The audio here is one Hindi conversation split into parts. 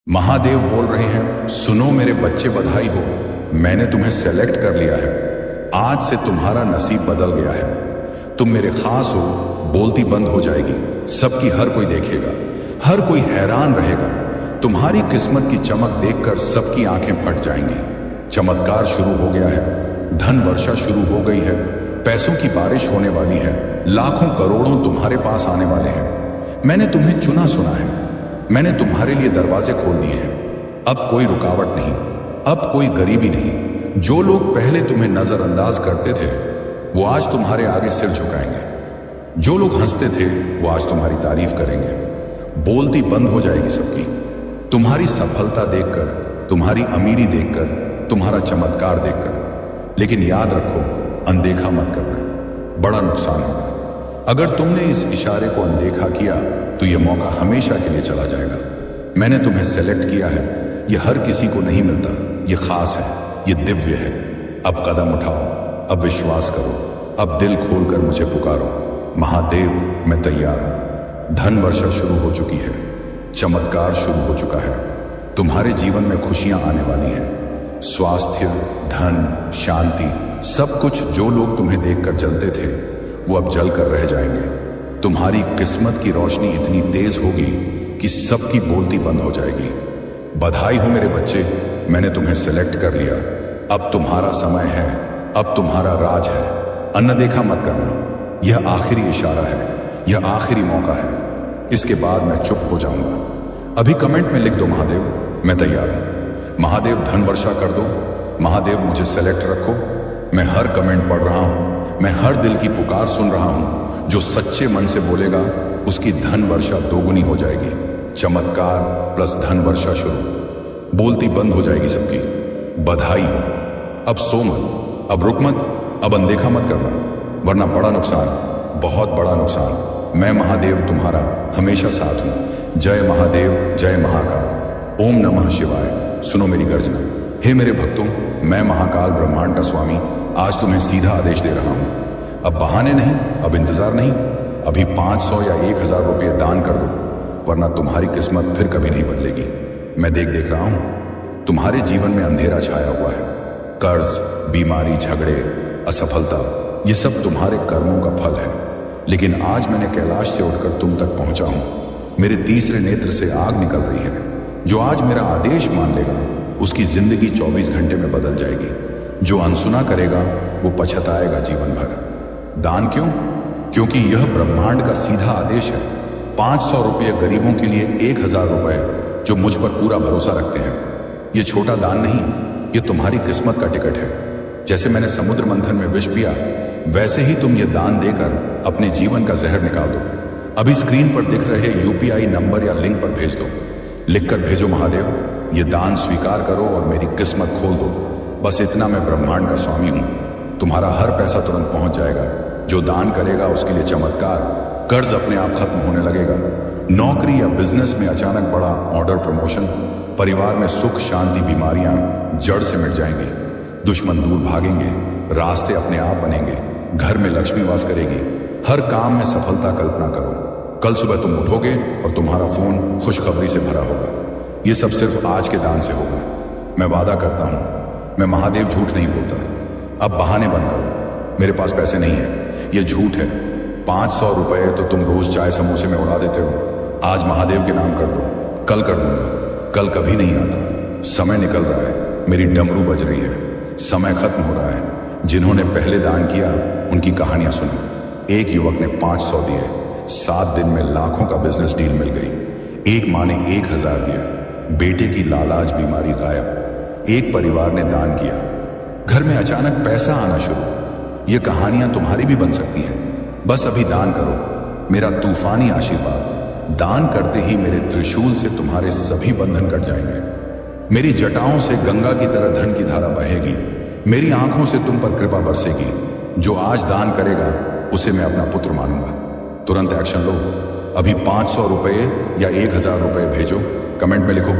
महादेव बोल रहे हैं, सुनो मेरे बच्चे बधाई हो, मैंने तुम्हें सेलेक्ट कर लिया है। आज से तुम्हारा नसीब बदल गया है। तुम मेरे खास हो, बोलती बंद हो जाएगी, सबकी हर कोई देखेगा, हर कोई हैरान रहेगा। तुम्हारी किस्मत की चमक देखकर सबकी आंखें फट जाएंगी। चमत्कार शुरू हो गया है, धन वर्षा शुरू हो गई है, पैसों की बारिश होने वाली है, लाखों करोड़ों तुम्हारे पास आने वाले हैं। मैंने तुम्हें चुना सुना है, मैंने तुम्हारे लिए दरवाजे खोल दिए हैं। अब कोई रुकावट नहीं, अब कोई गरीबी नहीं। जो लोग पहले तुम्हें नजरअंदाज करते थे वो आज तुम्हारे आगे सिर झुकाएंगे। जो लोग हंसते थे वो आज तुम्हारी तारीफ करेंगे। बोलती बंद हो जाएगी सबकी। तुम्हारी सफलता देखकर, तुम्हारी अमीरी देखकर, तुम्हारा चमत्कार देखकर। लेकिन याद रखो, अनदेखा मत करना, बड़ा नुकसान होगा। अगर तुमने इस इशारे को अनदेखा किया तो यह मौका हमेशा के लिए चला जाएगा। मैंने तुम्हें सेलेक्ट किया है, यह हर किसी को नहीं मिलता, यह खास है, यह दिव्य है। अब कदम उठाओ, अब विश्वास करो, अब दिल खोलकर मुझे पुकारो। महादेव, मैं तैयार हूं। धन वर्षा शुरू हो चुकी है, चमत्कार शुरू हो चुका है। तुम्हारे जीवन में खुशियां आने वाली हैं। स्वास्थ्य, धन, शांति, सब कुछ जो लोग तुम्हें देखकर जलते थे वो अब जलकर रह जाएंगे। तुम्हारी किस्मत की रोशनी इतनी तेज होगी कि सबकी बोलती बंद हो जाएगी। बधाई हो मेरे बच्चे, मैंने तुम्हें सेलेक्ट कर लिया। अब तुम्हारा समय है, अब तुम्हारा राज है। अनदेखा मत करना, यह आखिरी इशारा है, यह आखिरी मौका है। इसके बाद मैं चुप हो जाऊंगा। अभी कमेंट में लिख दो, महादेव मैं तैयार हूं। महादेव धन वर्षा कर दो। महादेव मुझे सेलेक्ट रखो। मैं हर कमेंट पढ़ रहा हूं, मैं हर दिल की पुकार सुन रहा हूं। जो सच्चे मन से बोलेगा उसकी धन वर्षा दोगुनी हो जाएगी। चमत्कार प्लस धन वर्षा शुरू। बोलती बंद हो जाएगी सबकी। बधाई हो। अब सो मत, अब रुक मत, अब अनदेखा मत करना, वरना बड़ा नुकसान, बहुत बड़ा नुकसान। मैं महादेव तुम्हारा हमेशा साथ हूं। जय महादेव, जय महाकाल। ओम नमः शिवाय। सुनो मेरी गर्जना। हे मेरे भक्तों, मैं महाकाल ब्रह्मांड का स्वामी आज तुम्हें सीधा आदेश दे रहा हूं। अब बहाने नहीं, अब इंतजार नहीं। अभी 500 या 1000 रुपये दान कर दो, वरना तुम्हारी किस्मत फिर कभी नहीं बदलेगी। मैं देख रहा हूं तुम्हारे जीवन में अंधेरा छाया हुआ है। कर्ज, बीमारी, झगड़े, असफलता, ये सब तुम्हारे कर्मों का फल है। लेकिन आज मैंने कैलाश से उठकर तुम तक पहुंचा हूं। मेरे तीसरे नेत्र से आग निकल रही है। जो आज मेरा आदेश मान लेगा उसकी जिंदगी 24 घंटे में बदल जाएगी। जो अनसुना करेगा वो पछताएगा जीवन भर। दान क्यों? क्योंकि यह ब्रह्मांड का सीधा आदेश है। 500 रुपये गरीबों के लिए, 1000 रुपये जो मुझ पर पूरा भरोसा रखते हैं। यह छोटा दान नहीं, यह तुम्हारी किस्मत का टिकट है। जैसे मैंने समुद्र मंथन में विष पिया, वैसे ही तुम यह दान देकर अपने जीवन का जहर निकाल दो। अभी स्क्रीन पर दिख रहे UPI नंबर या लिंक पर भेज दो। लिखकर भेजो, महादेव ये दान स्वीकार करो और मेरी किस्मत खोल दो। बस इतना, मैं ब्रह्मांड का स्वामी हूं। तुम्हारा हर पैसा तुरंत पहुंच जाएगा। जो दान करेगा उसके लिए चमत्कार। कर्ज अपने आप खत्म होने लगेगा। नौकरी या बिजनेस में अचानक बड़ा ऑर्डर, प्रमोशन। परिवार में सुख, शांति, बीमारियां जड़ से मिट जाएंगी। दुश्मन दूर भागेंगे, रास्ते अपने आप बनेंगे। घर में लक्ष्मी वास करेगी। हर काम में सफलता कल्पना करो। कल सुबह तुम उठोगे और तुम्हारा फोन खुशखबरी से भरा होगा। यह सब सिर्फ आज के दान से होगा। मैं वादा करता हूं, मैं महादेव झूठ नहीं बोलता। अब बहाने बंद करो, मेरे पास पैसे नहीं है, यह झूठ है। 500 रुपये तो तुम रोज चाय समोसे में उड़ा देते हो। आज महादेव के नाम कर दो, कल कर दूंगा। कल कभी नहीं आता। समय निकल रहा है, मेरी डमरू बज रही है, समय खत्म हो रहा है। जिन्होंने पहले दान किया उनकी कहानियां सुनो। एक युवक ने 500 दिए, 7 दिन में लाखों का बिजनेस डील मिल गई। एक माँ ने 1000 दिया, बेटे की लालाज बीमारी गायब। एक परिवार ने दान किया, घर में अचानक पैसा आना शुरू। ये कहानियां तुम्हारी भी बन सकती हैं। बस अभी दान करो, मेरा तूफानी आशीर्वाद। दान करते ही मेरे त्रिशूल से तुम्हारे सभी बंधन कट जाएंगे। मेरी जटाओं से गंगा की तरह धन की धारा बहेगी। मेरी आंखों से तुम पर कृपा बरसेगी। जो आज दान करेगा उसे मैं अपना पुत्र मानूंगा। तुरंत एक्शन लो। अभी 500 रुपये या 1000 रुपये भेजो। कमेंट में लिखो,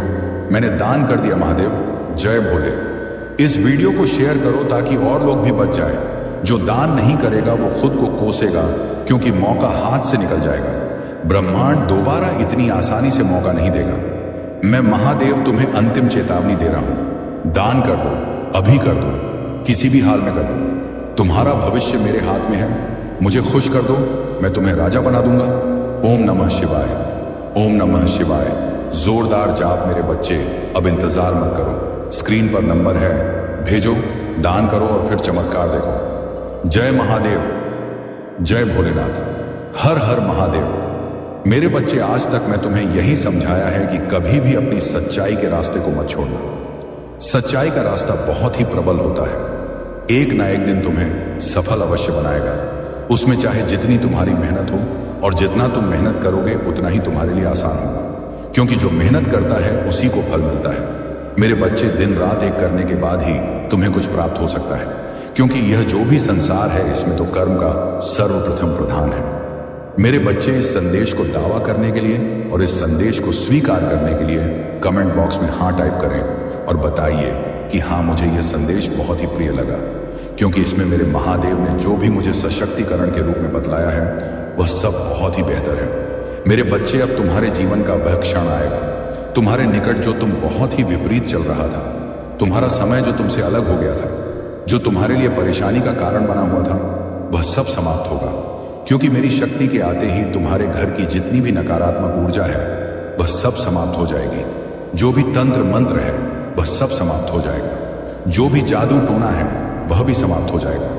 मैंने दान कर दिया महादेव, जय भोले। इस वीडियो को शेयर करो ताकि और लोग भी बच जाए। जो दान नहीं करेगा वो खुद को कोसेगा, क्योंकि मौका हाथ से निकल जाएगा। ब्रह्मांड दोबारा इतनी आसानी से मौका नहीं देगा। मैं महादेव तुम्हें अंतिम चेतावनी दे रहा हूं। दान कर दो, अभी कर दो, किसी भी हाल में कर दो। तुम्हारा भविष्य मेरे हाथ में है। मुझे खुश कर दो, मैं तुम्हें राजा बना दूंगा। ओम नमः शिवाय, ओम नमः शिवाय। जोरदार जाप मेरे बच्चे। अब इंतजार मत करो, स्क्रीन पर नंबर है, भेजो, दान करो और फिर चमत्कार देखो। जय महादेव, जय भोलेनाथ, हर हर महादेव। मेरे बच्चे, आज तक मैं तुम्हें यही समझाया है कि कभी भी अपनी सच्चाई के रास्ते को मत छोड़ना। सच्चाई का रास्ता बहुत ही प्रबल होता है। एक ना एक दिन तुम्हें सफल अवश्य बनाएगा। उसमें चाहे जितनी तुम्हारी मेहनत हो, और जितना तुम मेहनत करोगे उतना ही तुम्हारे लिए आसान होगा, क्योंकि जो मेहनत करता है उसी को फल मिलता है। मेरे बच्चे, दिन रात एक करने के बाद ही तुम्हें कुछ प्राप्त हो सकता है, क्योंकि यह जो भी संसार है इसमें तो कर्म का सर्वप्रथम प्रधान है। मेरे बच्चे, इस संदेश को दावा करने के लिए और इस संदेश को स्वीकार करने के लिए कमेंट बॉक्स में हाँ टाइप करें और बताइए कि हाँ, मुझे यह संदेश बहुत ही प्रिय लगा, क्योंकि इसमें मेरे महादेव ने जो भी मुझे सशक्तिकरण के रूप में बतलाया है वह सब बहुत ही बेहतर है। मेरे बच्चे, अब तुम्हारे जीवन का वह क्षण आएगा, तुम्हारे निकट जो तुम बहुत ही विपरीत चल रहा था, तुम्हारा समय जो तुमसे अलग हो गया था, जो तुम्हारे लिए परेशानी का कारण बना हुआ था, वह सब समाप्त होगा, क्योंकि मेरी शक्ति के आते ही तुम्हारे घर की जितनी भी नकारात्मक ऊर्जा है वह सब समाप्त हो जाएगी। जो भी तंत्र मंत्र है वह सब समाप्त हो जाएगा। जो भी जादू टोना है वह भी समाप्त हो जाएगा,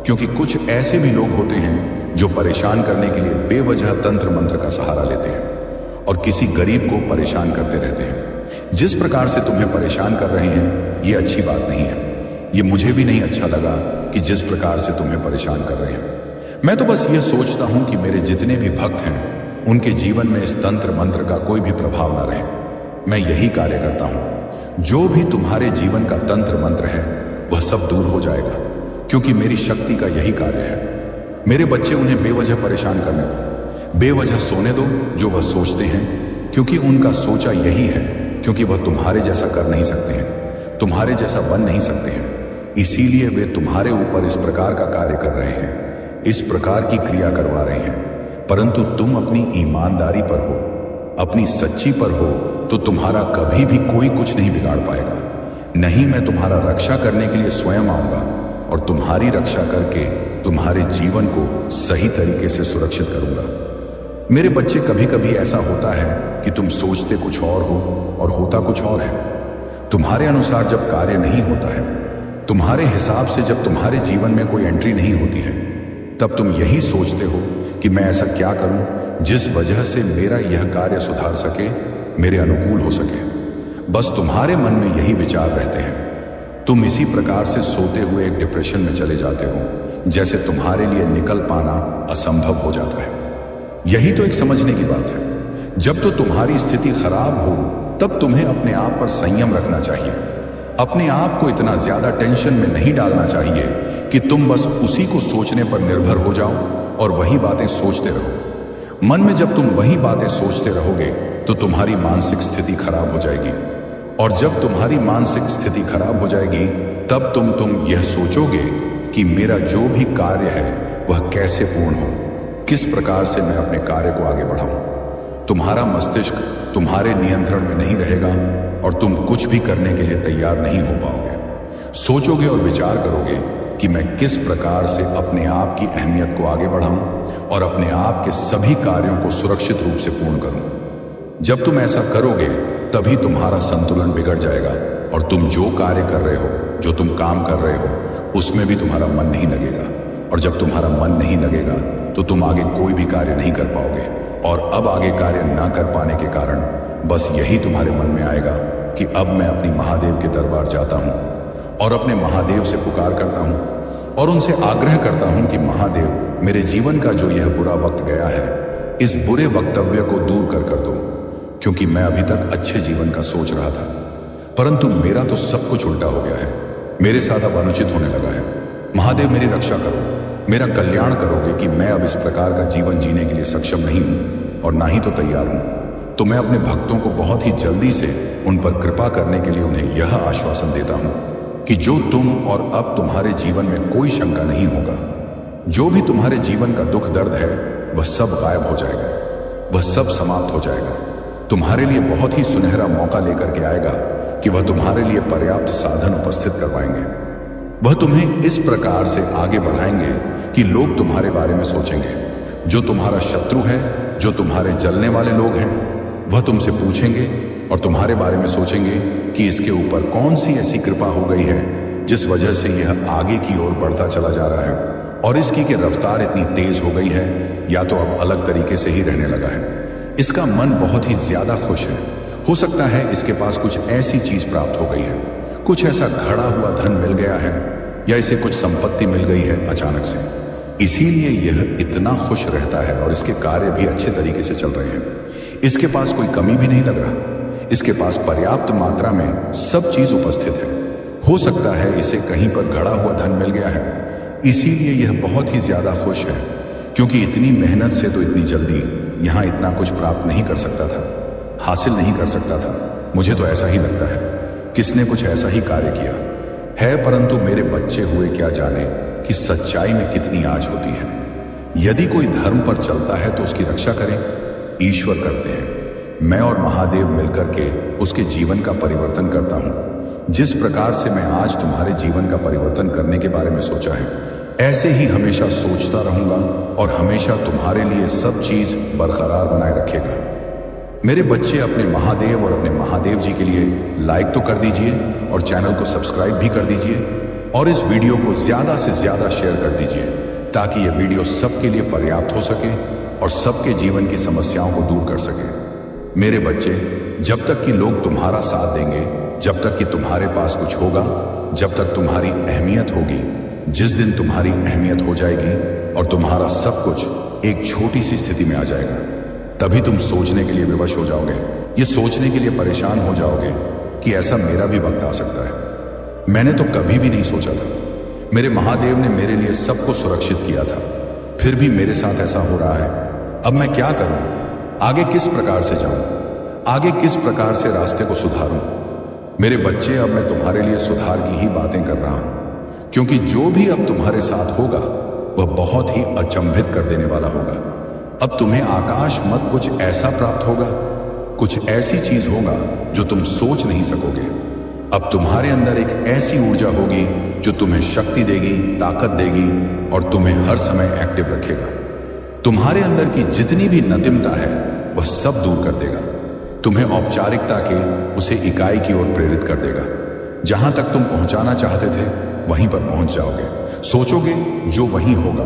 क्योंकि कुछ ऐसे भी लोग होते हैं जो परेशान करने के लिए बेवजह तंत्र मंत्र का सहारा लेते हैं और किसी गरीब को परेशान करते रहते हैं। जिस प्रकार से तुम्हें परेशान कर रहे हैं ये अच्छी बात नहीं है। ये मुझे भी नहीं अच्छा लगा कि जिस प्रकार से तुम्हें परेशान कर रहे हैं। मैं तो बस ये सोचता हूं कि मेरे जितने भी भक्त हैं उनके जीवन में इस तंत्र मंत्र का कोई भी प्रभाव ना रहे। मैं यही कार्य करता हूं। जो भी तुम्हारे जीवन का तंत्र मंत्र है वह सब दूर हो जाएगा, क्योंकि मेरी शक्ति का यही कार्य है। मेरे बच्चे, उन्हें बेवजह परेशान करने दो, बेवजह सोने दो जो वह सोचते हैं, क्योंकि उनका सोचा यही है, क्योंकि वह तुम्हारे जैसा कर नहीं सकते हैं, तुम्हारे जैसा बन नहीं सकते हैं। इसीलिए वे तुम्हारे ऊपर इस प्रकार का कार्य कर रहे हैं, इस प्रकार की क्रिया करवा रहे हैं। परंतु तुम अपनी ईमानदारी पर हो, अपनी सच्ची पर हो, तो तुम्हारा कभी भी कोई कुछ नहीं बिगाड़ पाएगा। नहीं, मैं तुम्हारा रक्षा करने के लिए स्वयं आऊंगा और तुम्हारी रक्षा करके तुम्हारे जीवन को सही तरीके से सुरक्षित करूंगा। मेरे बच्चे, कभी कभी ऐसा होता है कि तुम सोचते कुछ और हो और होता कुछ और है। तुम्हारे अनुसार जब कार्य नहीं होता है, तुम्हारे हिसाब से जब तुम्हारे जीवन में कोई एंट्री नहीं होती है, तब तुम यही सोचते हो कि मैं ऐसा क्या करूं जिस वजह से मेरा यह कार्य सुधार सके, मेरे अनुकूल हो सके। बस तुम्हारे मन में यही विचार रहते हैं। तुम इसी प्रकार से सोते हुए एक डिप्रेशन में चले जाते हो, जैसे तुम्हारे लिए निकल पाना असंभव हो जाता है। यही तो एक समझने की बात है। जब तो तुम्हारी स्थिति खराब हो तब तुम्हें अपने आप पर संयम रखना चाहिए। अपने आप को इतना ज्यादा टेंशन में नहीं डालना चाहिए कि तुम बस उसी को सोचने पर निर्भर हो जाओ और वही बातें सोचते रहो। मन में जब तुम वही बातें सोचते रहोगे तो तुम्हारी मानसिक स्थिति खराब हो जाएगी, और जब तुम्हारी मानसिक स्थिति खराब हो जाएगी तब तुम यह सोचोगे कि मेरा जो भी कार्य है वह कैसे पूर्ण हो, किस प्रकार से मैं अपने कार्य को आगे बढ़ाऊं। तुम्हारा मस्तिष्क तुम्हारे नियंत्रण में नहीं रहेगा और तुम कुछ भी करने के लिए तैयार नहीं हो पाओगे। सोचोगे और विचार करोगे कि मैं किस प्रकार से अपने आप की अहमियत को आगे बढ़ाऊं और अपने आप के सभी कार्यों को सुरक्षित रूप से पूर्ण करूं। जब तुम ऐसा करोगे तभी तुम्हारा संतुलन बिगड़ जाएगा और तुम जो कार्य कर रहे हो, जो तुम काम कर रहे हो, उसमें भी तुम्हारा मन नहीं लगेगा। और जब तुम्हारा मन नहीं लगेगा तो तुम आगे कोई भी कार्य नहीं कर पाओगे, और अब आगे कार्य ना कर पाने के कारण बस यही तुम्हारे मन में आएगा कि अब मैं अपनी महादेव के दरबार जाता हूं और अपने महादेव से पुकार करता हूं और उनसे आग्रह करता हूं कि महादेव, मेरे जीवन का जो यह बुरा वक्त गया है, इस बुरे वक्तव्य को दूर कर दो, क्योंकि मैं अभी तक अच्छे जीवन का सोच रहा था, परंतु मेरा तो सब कुछ उल्टा हो गया है। मेरे साथ अब अनुचित होने लगा है। महादेव, मेरी रक्षा करो, मेरा कल्याण करोगे कि मैं अब इस प्रकार का जीवन जीने के लिए सक्षम नहीं हूं और ना ही तो तैयार हूं। तो मैं अपने भक्तों को बहुत ही जल्दी से उन पर कृपा करने के लिए उन्हें यह आश्वासन देता हूं कि जो तुम और अब तुम्हारे जीवन में कोई शंका नहीं होगा। जो भी तुम्हारे जीवन का दुख दर्द है वह सब गायब हो जाएगा, वह सब समाप्त हो जाएगा। तुम्हारे लिए बहुत ही सुनहरा मौका लेकर के आएगा कि वह तुम्हारे लिए पर्याप्त साधन उपस्थित करवाएंगे। वह तुम्हें इस प्रकार से आगे बढ़ाएंगे कि लोग तुम्हारे बारे में सोचेंगे। जो तुम्हारा शत्रु है, जो तुम्हारे जलने वाले लोग हैं, वह तुमसे पूछेंगे और तुम्हारे बारे में सोचेंगे कि इसके ऊपर कौन सी ऐसी कृपा हो गई है जिस वजह से यह आगे की ओर बढ़ता चला जा रहा है, और इसकी की रफ्तार इतनी तेज हो गई है या तो अब अलग तरीके से ही रहने लगा है। इसका मन बहुत ही ज्यादा खुश है। हो सकता है इसके पास कुछ ऐसी चीज प्राप्त हो गई है, कुछ ऐसा घड़ा हुआ धन मिल गया है, या इसे कुछ संपत्ति मिल गई है अचानक से। इसीलिए यह इतना खुश रहता है और इसके कार्य भी अच्छे तरीके से चल रहे हैं। इसके पास कोई कमी भी नहीं लग रहा। इसके पास पर्याप्त मात्रा में सब चीज उपस्थित है। हो सकता है इसे कहीं पर घड़ा हुआ धन मिल गया है, इसीलिए यह बहुत ही ज्यादा खुश है, क्योंकि इतनी मेहनत से तो इतनी जल्दी यहां इतना कुछ प्राप्त नहीं कर सकता था, हासिल नहीं कर सकता था। मुझे तो ऐसा ही लगता है किसने कुछ ऐसा ही कार्य किया है। परंतु मेरे बच्चे हुए क्या जाने कि सच्चाई में कितनी आँच होती है। यदि कोई धर्म पर चलता है तो उसकी रक्षा करें, ईश्वर करते हैं। मैं और महादेव मिलकर के उसके जीवन का परिवर्तन करता हूं। जिस प्रकार से मैं आज तुम्हारे जीवन का परिवर्तन करने के बारे में सोचा है, ऐसे ही हमेशा सोचता रहूंगा और हमेशा तुम्हारे लिए सब चीज बरकरार बनाए रखेगा। मेरे बच्चे, अपने महादेव और अपने महादेव जी के लिए लाइक तो कर दीजिए और चैनल को सब्सक्राइब भी कर दीजिए, और इस वीडियो को ज्यादा से ज्यादा शेयर कर दीजिए ताकि यह वीडियो सबके लिए पर्याप्त हो सके और सबके जीवन की समस्याओं को दूर कर सके। मेरे बच्चे, जब तक कि लोग तुम्हारा साथ देंगे, जब तक कि तुम्हारे पास कुछ होगा, जब तक तुम्हारी अहमियत होगी, जिस दिन तुम्हारी अहमियत हो जाएगी और तुम्हारा सब कुछ एक छोटी सी स्थिति में आ जाएगा, तभी तुम सोचने के लिए विवश हो जाओगे। ये सोचने के लिए परेशान हो जाओगे कि ऐसा मेरा भी वक्त आ सकता है। मैंने तो कभी भी नहीं सोचा था। मेरे महादेव ने मेरे लिए सबको सुरक्षित किया था, फिर भी मेरे साथ ऐसा हो रहा है। अब मैं क्या करूं? आगे किस प्रकार से जाऊं? आगे किस प्रकार से रास्ते को सुधारूं? मेरे बच्चे, अब मैं तुम्हारे लिए सुधार की ही बातें कर रहा हूं, क्योंकि जो भी अब तुम्हारे साथ होगा वह बहुत ही अचंभित कर देने वाला होगा। अब तुम्हें आकाश मत कुछ ऐसा प्राप्त होगा, कुछ ऐसी चीज होगा जो तुम सोच नहीं सकोगे। अब तुम्हारे अंदर एक ऐसी ऊर्जा होगी जो तुम्हें शक्ति देगी, ताकत देगी और तुम्हें हर समय एक्टिव रखेगा। तुम्हारे अंदर की जितनी भी नतिमता है वह सब दूर कर देगा। तुम्हें औपचारिकता के उसे इकाई की ओर प्रेरित कर देगा। जहां तक तुम पहुंचाना चाहते थे वहीं पर पहुंच जाओगे। सोचोगे जो वहीं होगा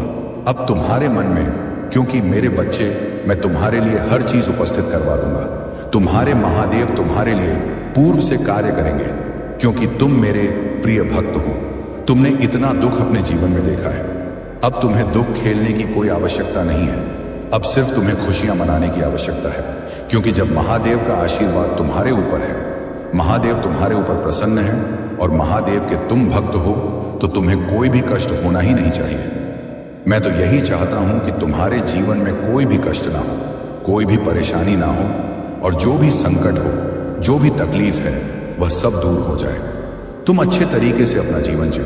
अब तुम्हारे मन में, क्योंकि मेरे बच्चे, मैं तुम्हारे लिए हर चीज उपस्थित करवा दूंगा। तुम्हारे महादेव तुम्हारे लिए पूर्व से कार्य करेंगे, क्योंकि तुम मेरे प्रिय भक्त हो। तुमने इतना दुख अपने जीवन में देखा है। अब तुम्हें दुख खेलने की कोई आवश्यकता नहीं है। अब सिर्फ तुम्हें खुशियां मनाने की आवश्यकता है, क्योंकि जब महादेव का आशीर्वाद तुम्हारे ऊपर है, महादेव तुम्हारे ऊपर प्रसन्न है और महादेव के तुम भक्त हो, तो तुम्हें कोई भी कष्ट होना ही नहीं चाहिए। मैं तो यही चाहता हूं कि तुम्हारे जीवन में कोई भी कष्ट ना हो, कोई भी परेशानी ना हो, और जो भी संकट हो, जो भी तकलीफ है, वह सब दूर हो जाए। तुम अच्छे तरीके से अपना जीवन जियो।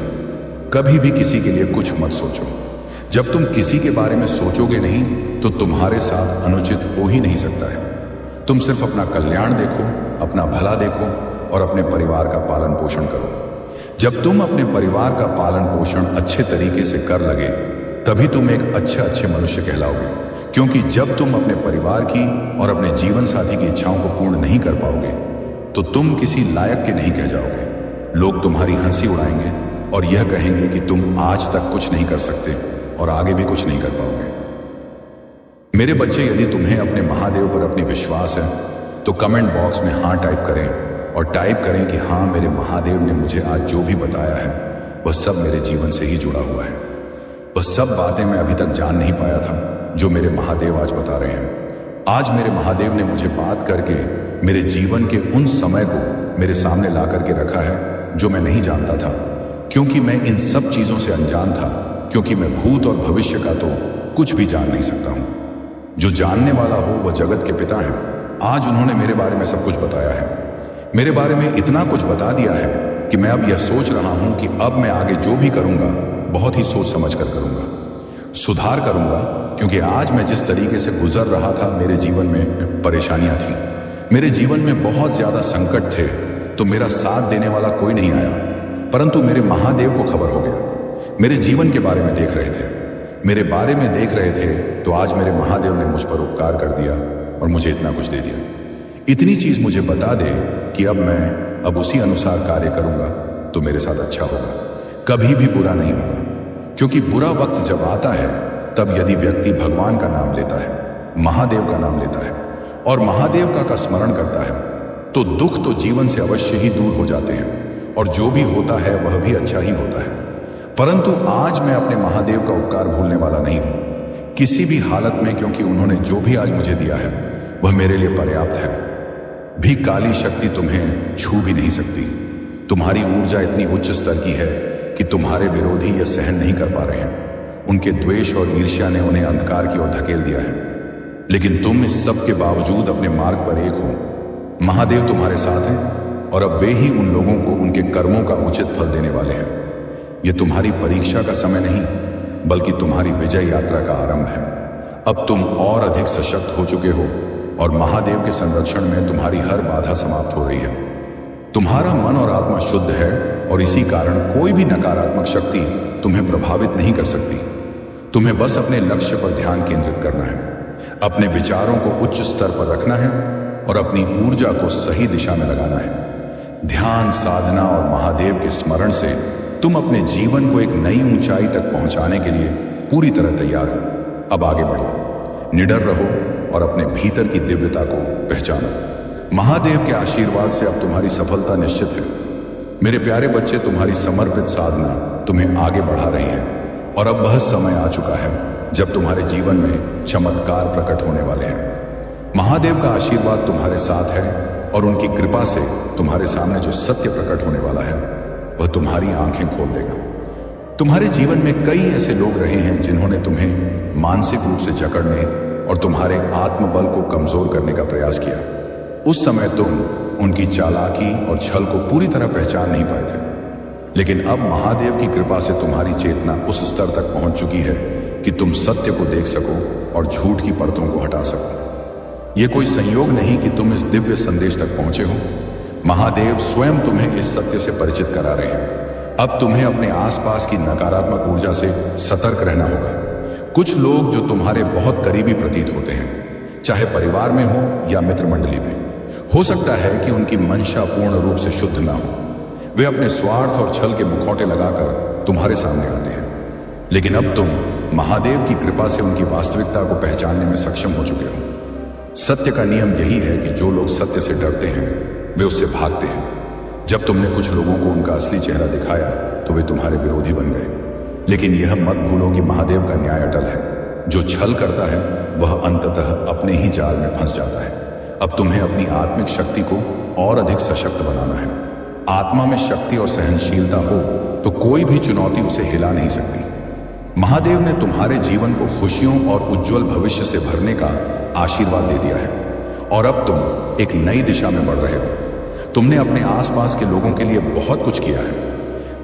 कभी भी किसी के लिए कुछ मत सोचो। जब तुम किसी के बारे में सोचोगे नहीं तो तुम्हारे साथ अनुचित हो ही नहीं सकता है। तुम सिर्फ अपना कल्याण देखो, अपना भला देखो और अपने परिवार का पालन पोषण करो। जब तुम अपने परिवार का पालन पोषण अच्छे तरीके से कर लगे, तभी तुम एक अच्छे मनुष्य कहलाओगे। क्योंकि जब तुम अपने परिवार की और अपने जीवन साथी की इच्छाओं को पूर्ण नहीं कर पाओगे, तो तुम किसी लायक के नहीं कह जाओगे। लोग तुम्हारी हंसी उड़ाएंगे और यह कहेंगे कि तुम आज तक कुछ नहीं कर सकते और आगे भी कुछ नहीं कर पाओगे। मेरे बच्चे, यदि तुम्हें अपने महादेव पर अपनी विश्वास है तो कमेंट बॉक्स में हाँ टाइप करें और टाइप करें कि हाँ, मेरे महादेव ने मुझे आज जो भी बताया है वह सब मेरे जीवन से ही जुड़ा हुआ है। वह सब बातें मैं अभी तक जान नहीं पाया था जो मेरे महादेव आज बता रहे हैं। आज मेरे महादेव ने मुझे बात करके मेरे जीवन के उन समय को मेरे सामने ला करके रखा है जो मैं नहीं जानता था, क्योंकि मैं इन सब चीजों से अनजान था, क्योंकि मैं भूत और भविष्य का तो कुछ भी जान नहीं सकता हूं। जो जानने वाला हो वह जगत के पिता हैं। आज उन्होंने मेरे बारे में सब कुछ बताया है। मेरे बारे में इतना कुछ बता दिया है कि मैं अब यह सोच रहा हूं कि अब मैं आगे जो भी करूंगा बहुत ही सोच समझ कर करूंगा, सुधार करूंगा। क्योंकि आज मैं जिस तरीके से गुजर रहा था, मेरे जीवन में परेशानियां थी। मेरे जीवन में बहुत ज्यादा संकट थे तो मेरा साथ देने वाला कोई नहीं आया, परंतु मेरे महादेव को खबर हो गया। मेरे जीवन के बारे में देख रहे थे, मेरे बारे में देख रहे थे, तो आज मेरे महादेव ने मुझ पर उपकार कर दिया और मुझे इतना कुछ दे दिया। इतनी चीज मुझे बता दे कि अब उसी अनुसार कार्य करूंगा तो मेरे साथ अच्छा होगा, कभी भी बुरा नहीं होगा। क्योंकि बुरा वक्त जब आता है तब यदि व्यक्ति भगवान का नाम लेता है, महादेव का नाम लेता है और महादेव का स्मरण करता है, तो दुख तो जीवन से अवश्य ही दूर हो जाते हैं और जो भी होता है वह भी अच्छा ही होता है। परंतु आज मैं अपने महादेव का उपकार भूलने वाला नहीं हूं किसी भी हालत में, क्योंकि उन्होंने जो भी आज मुझे दिया है वह मेरे लिए पर्याप्त है। भी काली शक्ति तुम्हें छू भी नहीं सकती। तुम्हारी ऊर्जा इतनी उच्च स्तर की है कि तुम्हारे विरोधी यह सहन नहीं कर पा रहे हैं। उनके द्वेष और ईर्ष्या ने उन्हें अंधकार की ओर धकेल दिया है, लेकिन तुम इस सब के बावजूद अपने मार्ग पर एक हो। महादेव तुम्हारे साथ हैं और अब वे ही उन लोगों को उनके कर्मों का उचित फल देने वाले हैं। यह तुम्हारी परीक्षा का समय नहीं, बल्कि तुम्हारी विजय यात्रा का आरंभ है। अब तुम और अधिक सशक्त हो चुके हो और महादेव के संरक्षण में तुम्हारी हर बाधा समाप्त हो रही है। तुम्हारा मन और आत्मा शुद्ध है और इसी कारण कोई भी नकारात्मक शक्ति तुम्हें प्रभावित नहीं कर सकती। तुम्हें बस अपने लक्ष्य पर ध्यान केंद्रित करना है, अपने विचारों को उच्च स्तर पर रखना है और अपनी ऊर्जा को सही दिशा में लगाना है। ध्यान, साधना और महादेव के स्मरण से तुम अपने जीवन को एक नई ऊंचाई तक पहुंचाने के लिए पूरी तरह तैयार हो। अब आगे बढ़ो, निडर रहो और अपने भीतर की दिव्यता को पहचानो। महादेव के आशीर्वाद से अब तुम्हारी सफलता निश्चित है। मेरे प्यारे बच्चे, तुम्हारी समर्पित साधना तुम्हें आगे बढ़ा रही है और अब वह समय आ चुका है जब तुम्हारे जीवन में चमत्कार प्रकट होने वाले हैं। महादेव का आशीर्वाद तुम्हारे साथ है और उनकी कृपा से तुम्हारे सामने जो सत्य प्रकट होने वाला है वह तुम्हारी आंखें खोल देगा। तुम्हारे जीवन में कई ऐसे लोग रहे हैं जिन्होंने तुम्हें मानसिक रूप से जकड़ने और तुम्हारे आत्मबल को कमजोर करने का प्रयास किया। उस समय तुम उनकी चालाकी और छल को पूरी तरह पहचान नहीं पाए थे, लेकिन अब महादेव की कृपा से तुम्हारी चेतना उस स्तर तक पहुंच चुकी है कि तुम सत्य को देख सको और झूठ की परतों को हटा सको। यह कोई संयोग नहीं कि तुम इस दिव्य संदेश तक पहुंचे हो। महादेव स्वयं तुम्हें इस सत्य से परिचित करा रहे हैं। अब तुम्हें अपने आसपास की नकारात्मक ऊर्जा से सतर्क रहना होगा। कुछ लोग जो तुम्हारे बहुत करीबी प्रतीत होते हैं, चाहे परिवार में हो या मित्र मंडली में, हो सकता है कि उनकी मंशा पूर्ण रूप से शुद्ध ना हो। वे अपने स्वार्थ और छल के मुखौटे लगाकर तुम्हारे सामने आते हैं, लेकिन अब तुम महादेव की कृपा से उनकी वास्तविकता को पहचानने में सक्षम हो चुके हो। सत्य का नियम यही है कि जो लोग सत्य से डरते हैं वे उससे भागते हैं। जब तुमने कुछ लोगों को उनका असली चेहरा दिखाया तो वे तुम्हारे विरोधी बन गए, लेकिन यह मत भूलो कि महादेव का न्याय अटल है। जो छल करता है वह अंततः अपने ही जाल में फंस जाता है। अब तुम्हें अपनी आत्मिक शक्ति को और अधिक सशक्त बनाना है। आत्मा में शक्ति और सहनशीलता हो तो कोई भी चुनौती उसे हिला नहीं सकती। महादेव ने तुम्हारे जीवन को खुशियों और उज्जवल भविष्य से भरने का आशीर्वाद दे दिया है और अब तुम एक नई दिशा में बढ़ रहे हो। तुमने अपने आसपास के लोगों के लिए बहुत कुछ किया है।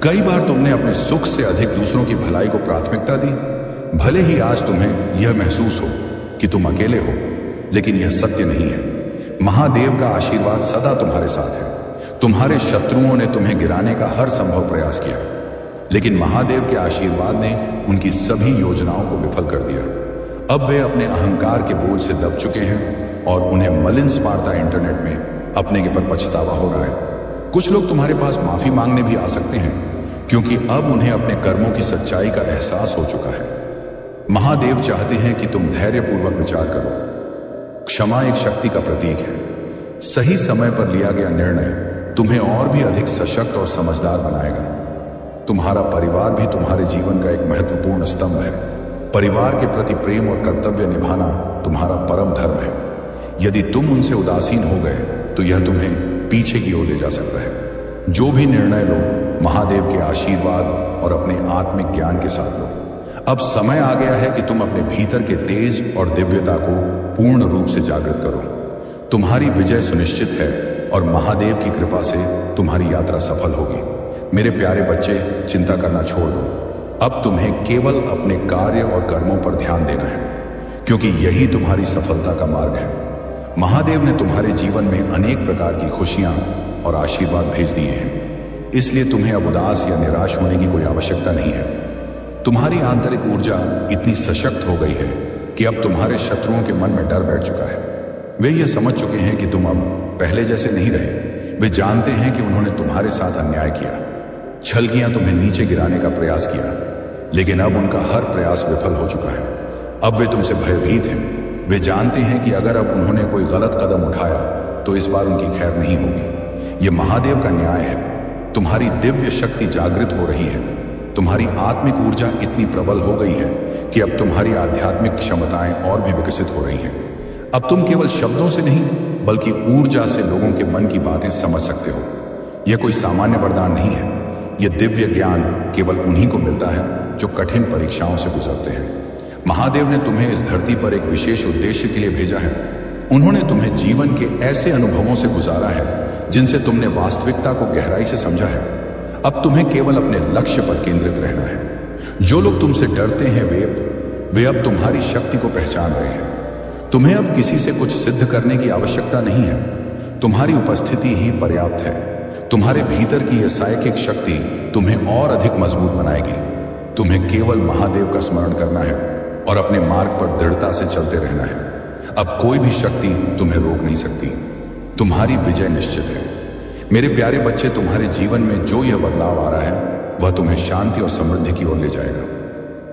कई बार तुमने अपने सुख से अधिक दूसरों की भलाई को प्राथमिकता दी। भले ही आज तुम्हें यह महसूस हो कि तुम अकेले हो, लेकिन यह सत्य नहीं है। महादेव का आशीर्वाद सदा तुम्हारे साथ है। तुम्हारे शत्रुओं ने तुम्हें गिराने का हर संभव प्रयास किया, लेकिन महादेव के आशीर्वाद ने उनकी सभी योजनाओं को विफल कर दिया। अब वे अपने अहंकार के बोझ से दब चुके हैं और उन्हें मलिन स्मारता इंटरनेट में अपने के पर पछतावा हो रहा है। कुछ लोग तुम्हारे पास माफी मांगने भी आ सकते हैं, क्योंकि अब उन्हें अपने कर्मों की सच्चाई का एहसास हो चुका है। महादेव चाहते हैं कि तुम धैर्यपूर्वक विचार करो। क्षमा एक शक्ति का प्रतीक है। सही समय पर लिया गया निर्णय तुम्हें और भी अधिक सशक्त और समझदार बनाएगा। तुम्हारा परिवार भी तुम्हारे जीवन का एक महत्वपूर्ण स्तंभ है। परिवार के प्रति प्रेम और कर्तव्य निभाना तुम्हारा परम धर्म है। यदि तुम उनसे उदासीन हो गए तो यह तुम्हें पीछे की ओर ले जा सकता है। जो भी निर्णय लो, महादेव के आशीर्वाद और अपने आत्मिक ज्ञान के साथ लो। अब समय आ गया है कि तुम अपने भीतर के तेज और दिव्यता को पूर्ण रूप से जागृत करो। तुम्हारी विजय सुनिश्चित है और महादेव की कृपा से तुम्हारी यात्रा सफल होगी। मेरे प्यारे बच्चे, चिंता करना छोड़ दो। अब तुम्हें केवल अपने कार्य और कर्मों पर ध्यान देना है, क्योंकि यही तुम्हारी सफलता का मार्ग है। महादेव ने तुम्हारे जीवन में अनेक प्रकार की खुशियां और आशीर्वाद भेज दिए हैं, इसलिए तुम्हें अब उदास या निराश होने की कोई आवश्यकता नहीं है। तुम्हारी आंतरिक ऊर्जा इतनी सशक्त हो गई है कि अब तुम्हारे शत्रुओं के मन में डर बैठ चुका है। वे ये समझ चुके हैं कि तुम अब पहले जैसे नहीं रहे। वे जानते हैं कि उन्होंने तुम्हारे साथ अन्याय किया, छल किया, तुम्हें नीचे गिराने का प्रयास किया, लेकिन अब उनका हर प्रयास विफल हो चुका है। अब वे तुमसे भयभीत हैं। वे जानते हैं कि अगर अब उन्होंने कोई गलत कदम उठाया तो इस बार उनकी खैर नहीं होगी। ये महादेव का न्याय है। तुम्हारी दिव्य शक्ति जागृत हो रही है। तुम्हारी आत्मिक ऊर्जा इतनी प्रबल हो गई है कि अब तुम्हारी आध्यात्मिक क्षमताएं और भी विकसित हो रही हैं। अब तुम केवल शब्दों से नहीं बल्कि ऊर्जा से लोगों के मन की बातें समझ सकते हो। यह कोई सामान्य वरदान नहीं है। यह दिव्य ज्ञान केवल उन्हीं को मिलता है जो कठिन परीक्षाओं से गुजरते हैं। महादेव ने तुम्हें इस धरती पर एक विशेष उद्देश्य के लिए भेजा है। उन्होंने तुम्हें जीवन के ऐसे अनुभवों से गुजारा है जिनसे तुमने वास्तविकता को गहराई से समझा है। अब तुम्हें केवल अपने लक्ष्य पर केंद्रित रहना है। जो लोग तुमसे डरते हैं वे अब तुम्हारी शक्ति को पहचान रहे हैं। तुम्हें अब किसी से कुछ सिद्ध करने की आवश्यकता नहीं है। तुम्हारी उपस्थिति ही पर्याप्त है। तुम्हारे भीतर की यह साइकिक शक्ति तुम्हें और अधिक मजबूत बनाएगी। तुम्हें केवल महादेव का स्मरण करना है और अपने मार्ग पर दृढ़ता से चलते रहना है। अब कोई भी शक्ति तुम्हें रोक नहीं सकती। तुम्हारी विजय निश्चित है। मेरे प्यारे बच्चे, तुम्हारे जीवन में जो यह बदलाव आ रहा है वह तुम्हें शांति और समृद्धि की ओर ले जाएगा।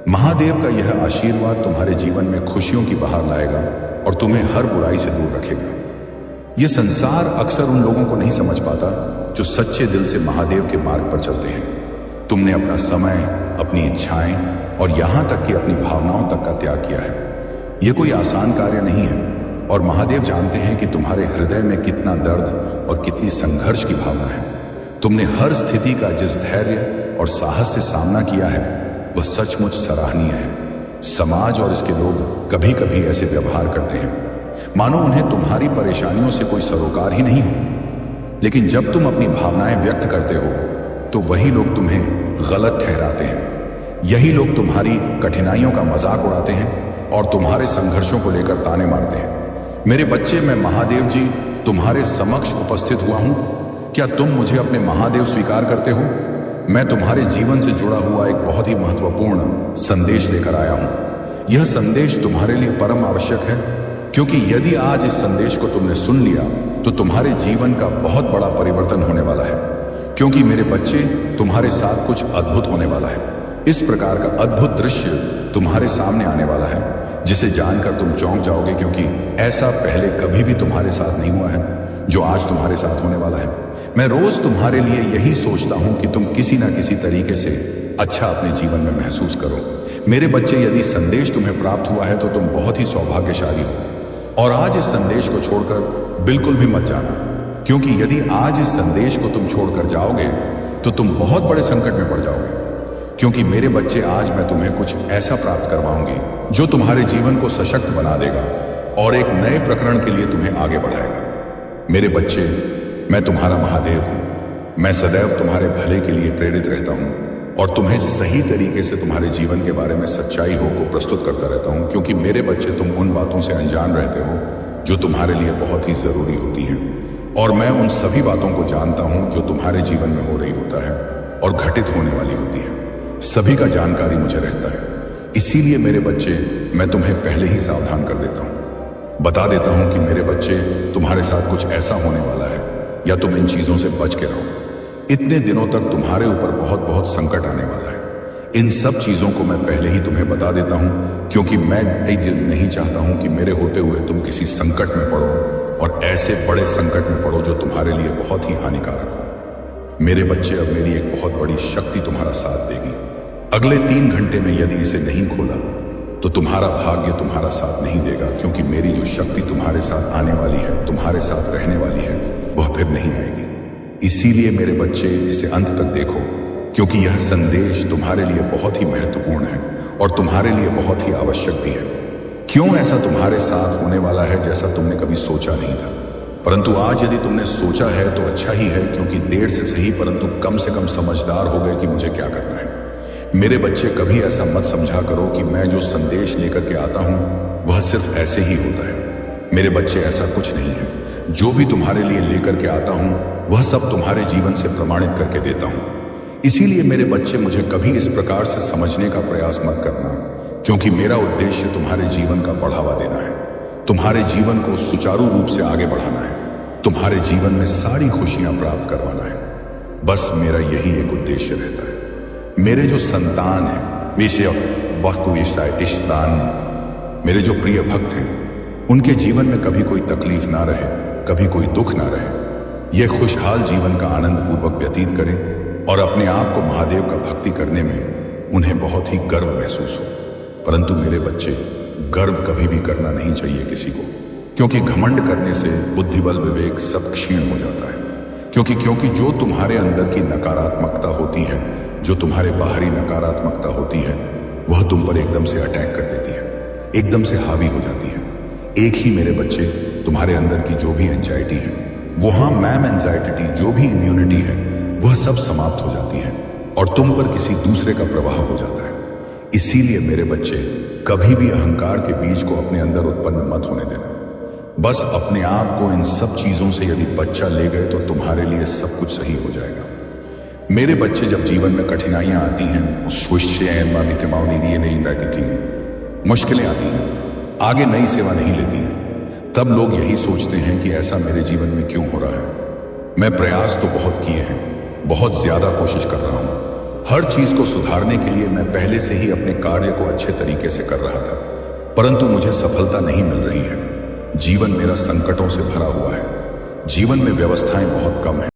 महादेव का यह आशीर्वाद तुम्हारे जीवन में खुशियों की बहार लाएगा और तुम्हें हर बुराई से दूर रखेगा। यह संसार अक्सर उन लोगों को नहीं समझ पाता जो सच्चे दिल से महादेव के मार्ग पर चलते हैं। तुमने अपना समय, अपनी इच्छाएं और यहां तक कि अपनी भावनाओं तक का त्याग किया है। यह कोई आसान कार्य नहीं है और महादेव जानते हैं कि तुम्हारे हृदय में कितना दर्द और कितनी संघर्ष की भावना है। तुमने हर स्थिति का जिस धैर्य और साहस से सामना किया है वह सचमुच सराहनीय है। समाज और इसके लोग कभी कभी ऐसे व्यवहार करते हैं मानो उन्हें तुम्हारी परेशानियों से कोई सरोकार ही नहीं हो। लेकिन जब तुम अपनी भावनाएं व्यक्त करते हो तो वही लोग तुम्हें गलत ठहराते हैं। यही लोग तुम्हारी कठिनाइयों का मजाक उड़ाते हैं और तुम्हारे संघर्षों को लेकर ताने मारते हैं। मेरे बच्चे, मैं महादेव जी तुम्हारे समक्ष उपस्थित हुआ हूं। क्या तुम मुझे अपने महादेव स्वीकार करते हो? मैं तुम्हारे जीवन से जुड़ा हुआ एक बहुत ही महत्वपूर्ण संदेश लेकर आया हूं। यह संदेश तुम्हारे लिए परम आवश्यक है, क्योंकि यदि आज इस संदेश को तुमने सुन लिया तो तुम्हारे जीवन का बहुत बड़ा परिवर्तन होने वाला है। क्योंकि मेरे बच्चे, तुम्हारे साथ कुछ अद्भुत होने वाला है। इस प्रकार का अद्भुत दृश्य तुम्हारे सामने आने वाला है जिसे जानकर तुम चौंक जाओगे, क्योंकि ऐसा पहले कभी भी तुम्हारे साथ नहीं हुआ है जो आज तुम्हारे साथ होने वाला है। मैं रोज तुम्हारे लिए यही सोचता हूं कि तुम किसी ना किसी तरीके से अच्छा अपने जीवन में महसूस करो। मेरे बच्चे, यदि संदेश तुम्हें प्राप्त हुआ है तो तुम बहुत ही सौभाग्यशाली हो। और आज इस संदेश को छोड़कर बिल्कुल भी मत जाना, क्योंकि यदि आज इस संदेश को तुम छोड़कर जाओगे तो तुम बहुत बड़े संकट में पड़ जाओगे। क्योंकि मेरे बच्चे, आज मैं तुम्हें कुछ ऐसा प्राप्त करवाऊंगी जो तुम्हारे जीवन को सशक्त बना देगा और एक नए प्रकरण के लिए तुम्हें आगे बढ़ाएगा। मेरे बच्चे, मैं तुम्हारा महादेव हूं। मैं सदैव तुम्हारे भले के लिए प्रेरित रहता हूं और तुम्हें सही तरीके से तुम्हारे जीवन के बारे में सच्चाई को प्रस्तुत करता रहता हूं, क्योंकि मेरे बच्चे, तुम उन बातों से अनजान रहते हो जो तुम्हारे लिए बहुत ही जरूरी होती हैं। और मैं उन सभी बातों को जानता हूं जो तुम्हारे जीवन में हो रही होता है और घटित होने वाली होती है। सभी का जानकारी मुझे रहता है। इसीलिए मेरे बच्चे, मैं तुम्हें पहले ही सावधान कर देता हूं, बता देता हूं कि मेरे बच्चे, तुम्हारे साथ कुछ ऐसा होने वाला है या तुम इन चीजों से बच के रहो। इतने दिनों तक तुम्हारे ऊपर बहुत बहुत संकट आने वाला है। इन सब चीजों को मैं पहले ही तुम्हें बता देता हूं, क्योंकि मैं नहीं चाहता हूं कि मेरे होते हुए तुम किसी संकट में पड़ो और ऐसे बड़े संकट में पड़ो जो तुम्हारे लिए बहुत ही हानिकारक हो। मेरे बच्चे, अब मेरी एक बहुत बड़ी शक्ति तुम्हारा साथ देगी। अगले 3 घंटे में यदि इसे नहीं खोला तो तुम्हारा भाग्य तुम्हारा साथ नहीं देगा, क्योंकि मेरी जो शक्ति तुम्हारे साथ आने वाली है, तुम्हारे साथ रहने वाली है, वह फिर नहीं आएगी। इसीलिए मेरे बच्चे, इसे अंत तक देखो, क्योंकि यह संदेश तुम्हारे लिए बहुत ही महत्वपूर्ण है और तुम्हारे लिए बहुत ही आवश्यक भी है। क्यों ऐसा तुम्हारे साथ होने वाला है जैसा तुमने कभी सोचा नहीं था, परंतु आज यदि तुमने सोचा है तो अच्छा ही है, क्योंकि देर से सही परंतु कम से कम समझदार हो गए कि मुझे क्या करना है। मेरे बच्चे, कभी ऐसा मत समझा करो कि मैं जो संदेश लेकर के आता हूं वह सिर्फ ऐसे ही होता है। मेरे बच्चे, ऐसा कुछ नहीं है। जो भी तुम्हारे लिए लेकर के आता हूं वह सब तुम्हारे जीवन से प्रमाणित करके देता हूं। इसीलिए मेरे बच्चे, मुझे कभी इस प्रकार से समझने का प्रयास मत करना, क्योंकि मेरा उद्देश्य तुम्हारे जीवन का बढ़ावा देना है, तुम्हारे जीवन को सुचारू रूप से आगे बढ़ाना है, तुम्हारे जीवन में सारी खुशियां प्राप्त करवाना है। बस मेरा यही एक उद्देश्य रहता है। मेरे जो संतान हैं, मेरे जो प्रिय भक्त हैं, उनके जीवन में कभी कोई तकलीफ ना रहे, कभी कोई दुख ना रहे। ये खुशहाल जीवन का आनंद पूर्वक व्यतीत करें और अपने आप को महादेव का भक्ति करने में उन्हें बहुत ही गर्व महसूस हो। परंतु मेरे बच्चे, गर्व कभी भी करना नहीं चाहिए किसी को, क्योंकि घमंड करने से बुद्धि बल विवेक सब क्षीण हो जाता है। क्योंकि जो तुम्हारे अंदर की नकारात्मकता होती है, जो तुम्हारे बाहरी नकारात्मकता होती है, वह तुम पर एकदम से अटैक कर देती है, एकदम से हावी हो जाती है। एक ही मेरे बच्चे, तुम्हारे अंदर की जो भी एंजाइटी है, वहां मैम एंजाइटी, जो भी इम्यूनिटी है, वह सब समाप्त हो जाती है और तुम पर किसी दूसरे का प्रवाह हो जाता है। इसीलिए मेरे बच्चे, कभी भी अहंकार के बीज को अपने अंदर उत्पन्न मत होने देना। बस अपने आप को इन सब चीजों से यदि बच्चा ले गए तो तुम्हारे लिए सब कुछ सही हो जाएगा। मेरे बच्चे, जब जीवन में कठिनाइयां आती हैं, मुश्किलें आती हैं, आगे नई सेवा नहीं लेती हैं, तब लोग यही सोचते हैं कि ऐसा मेरे जीवन में क्यों हो रहा है। मैं प्रयास तो बहुत किए हैं, बहुत ज्यादा कोशिश कर रहा हूं। हर चीज को सुधारने के लिए मैं पहले से ही अपने कार्य को अच्छे तरीके से कर रहा था, परंतु मुझे सफलता नहीं मिल रही है। जीवन मेरा संकटों से भरा हुआ है, जीवन में व्यवस्थाएं बहुत कम है।